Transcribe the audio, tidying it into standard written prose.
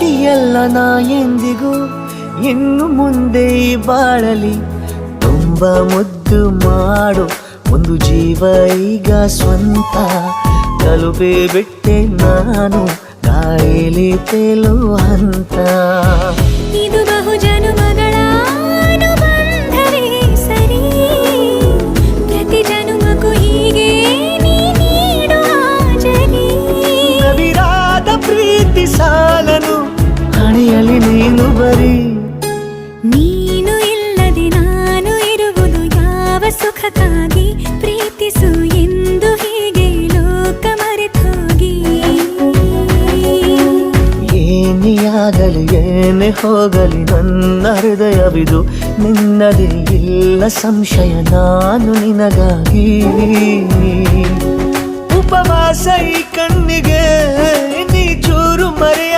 ಪ್ರೀತಿಯಲ್ಲ ನಾ ಎಂದಿಗೂ ಇನ್ನು ಮುಂದೆ ಬಾಳಲಿ ತುಂಬ ಮುದ್ದು ಮಾಡು ಒಂದು ಜೀವ ಈಗ ಸ್ವಂತ ತಲುಪೇ ಬಿಟ್ಟೆ ನಾನು ಗಾಳಿಲಿ ತೇಲುವ ಹಂತ ಇದು ಬಹು ಜನುಮಗಳ ಅನುಬಂಧವೇ ಸರಿ ಪ್ರತಿ ಜನುಮಕ್ಕೂ ಹೀಗೆ ನೀ ನೀಡುವ ಜರಿ ನವಿರಾದ ಪ್ರೀತಿ ಸಾಲನು ಹಣೆಯಲ್ಲಿ ನೀನು ಬರೀ ನೀನು ಇಲ್ಲದೆ ನಾನು ಇರುವುದು ಯಾವ ಸುಖಕ್ಕಾಗಿ ಪ್ರೀತಿಸು ಎಂದು ಹೀಗೆ ಲೋಕ ಮರೆತೋಗಿ ಏನಿಯಾಗಲಿ ಏನೇ ಹೋಗಲಿ ನನ್ನ ಹೃದಯವಿದು ನಿನ್ನದೇ ಇಲ್ಲ ಸಂಶಯ ನಾನು ನಿನಗಾಗಿ ಉಪವಾಸ ಈ ಕಣ್ಣಿಗೆ ನೀ ಚೂರು ಮರೆಯ